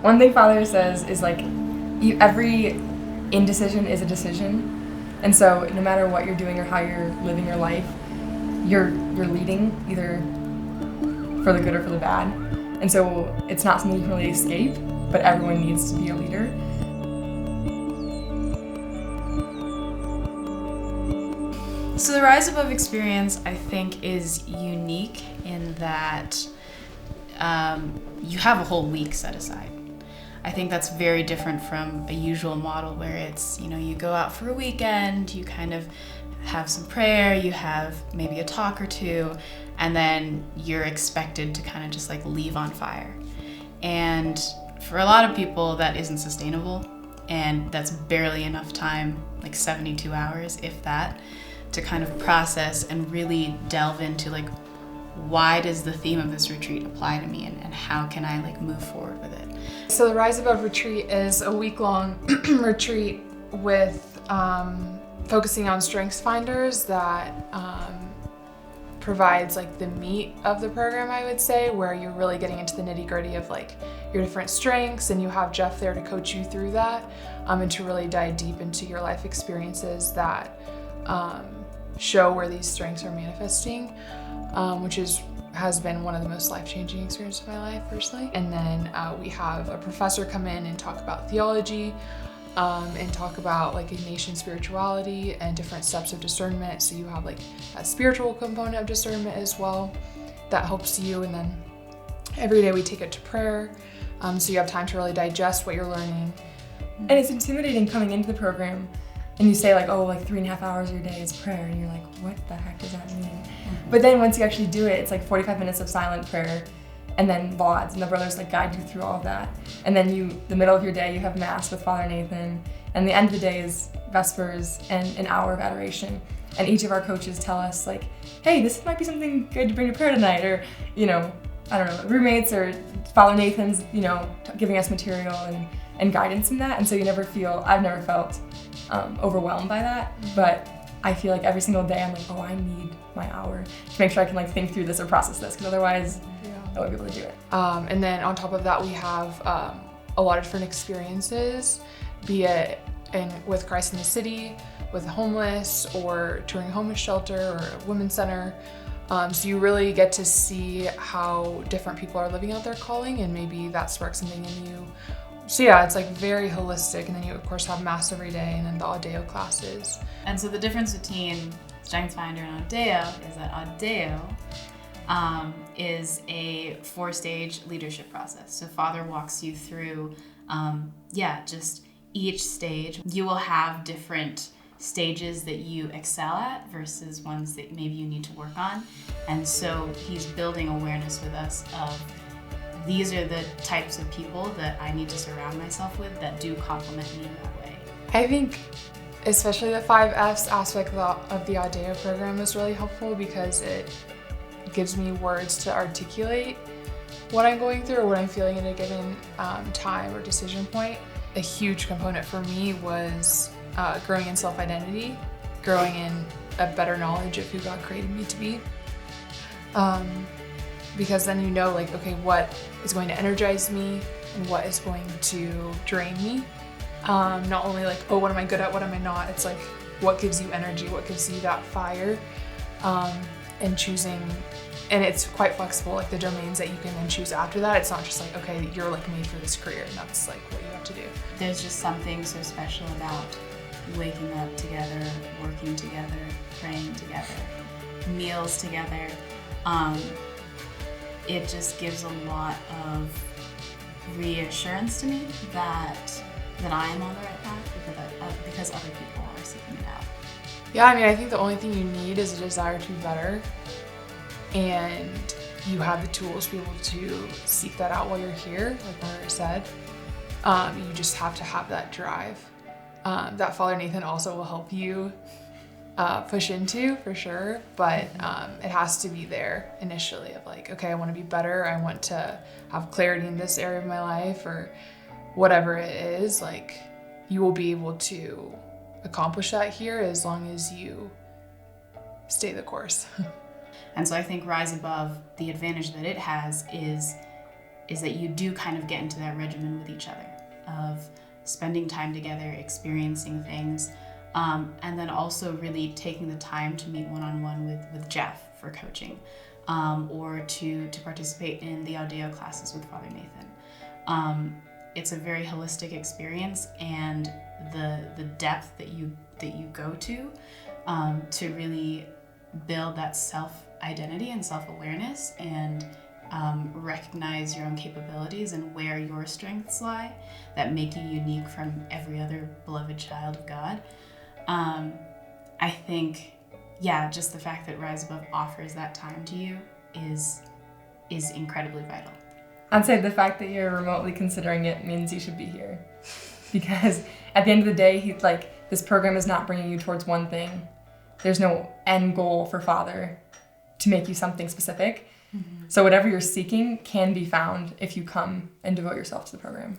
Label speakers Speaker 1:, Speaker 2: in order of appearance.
Speaker 1: One thing Father says is like, every indecision is a decision. And so no matter what you're doing or how you're living your life, you're leading either for the good or for the bad. And so it's not something you can really escape, but everyone needs to be a leader.
Speaker 2: So the Rise Above experience, I think, is unique in that you have a whole week set aside. I think that's very different from a usual model where it's, you go out for a weekend, you kind of have some prayer, you have maybe a talk or two, and then you're expected to kind of just like leave on fire. And for a lot of people, that isn't sustainable, and that's barely enough time, like 72 hours, if that, to kind of process and really delve into like, why does the theme of this retreat apply to me, and how can I like move forward with it?
Speaker 3: So the Rise Above retreat is a week-long retreat with focusing on StrengthsFinders that provides like the meat of the program, I would say, where you're really getting into the nitty-gritty of like your different strengths, and you have Jeff there to coach you through that, and to really dive deep into your life experiences that show where these strengths are manifesting, which has been one of the most life-changing experiences of my life personally. And then we have a professor come in and talk about theology, and talk about like Ignatian spirituality and different steps of discernment. So you have like a spiritual component of discernment as well that helps you. And then every day we take it to prayer, so you have time to really digest what you're learning.
Speaker 1: And it's intimidating coming into the program, and you say like, oh, like 3.5 hours of your day is prayer, and you're like, what the heck does that mean? Mm-hmm. But then once you actually do it, it's like 45 minutes of silent prayer, and then VODs, and the brothers like guide you through all of that. And then the middle of your day, you have Mass with Father Nathan, and the end of the day is Vespers and an hour of adoration. And each of our coaches tell us like, hey, this might be something good to bring to prayer tonight, or, I don't know, roommates or Father Nathan's, giving us material and guidance in that. And so I've never felt overwhelmed by that, but I feel like every single day I'm like, oh, I need my hour to make sure I can like think through this or process this, because otherwise I won't be able to do it.
Speaker 3: And then on top of that, we have a lot of different experiences, be it with Christ in the City, with the homeless, or touring a homeless shelter or a women's center. So you really get to see how different people are living out their calling, and maybe that sparks something in you. So yeah, it's like very holistic. And then you of course have Mass every day, and then the AUDEO classes.
Speaker 2: And so the difference between StrengthsFinder and AUDEO is that AUDEO is a 4-stage leadership process. So Father walks you through, just each stage. You will have different stages that you excel at versus ones that maybe you need to work on. And so he's building awareness with us of, these are the types of people that I need to surround myself with that do complement me in that way.
Speaker 3: I think especially the 5 F's aspect of the AUDEO program is really helpful, because it gives me words to articulate what I'm going through or what I'm feeling at a given time or decision point. A huge component for me was growing in self-identity, growing in a better knowledge of who God created me to be. Because then like, okay, what is going to energize me and what is going to drain me. Not only like, oh, what am I good at, what am I not? It's like, what gives you energy, what gives you that fire, and choosing. And it's quite flexible, like the domains that you can then choose after that. It's not just like, okay, you're like made for this career, and that's like what you have to do.
Speaker 2: There's just something so special about waking up together, working together, praying together, meals together. It just gives a lot of reassurance to me that I am on the right path, because other people are seeking it out.
Speaker 3: Yeah, I think the only thing you need is a desire to be better, and you have the tools to be able to seek that out while you're here, like Mara said. You just have to have that drive. That Father Nathan also will help you push into, for sure, but it has to be there initially of like, okay, I want to be better, I want to have clarity in this area of my life, or whatever it is. Like, you will be able to accomplish that here as long as you stay the course.
Speaker 2: And so I think Rise Above, the advantage that it has is that you do kind of get into that regimen with each other of spending time together, experiencing things, and then also really taking the time to meet one-on-one with Jeff for coaching, or to participate in the AUDEO classes with Father Nathan. It's a very holistic experience, and the depth that you go to really build that self-identity and self-awareness, and recognize your own capabilities and where your strengths lie that make you unique from every other beloved child of God. I think, just the fact that Rise Above offers that time to you is incredibly vital.
Speaker 1: I'd say the fact that you're remotely considering it means you should be here. Because at the end of the day, this program is not bringing you towards one thing. There's no end goal for Father to make you something specific. Mm-hmm. So whatever you're seeking can be found if you come and devote yourself to the program.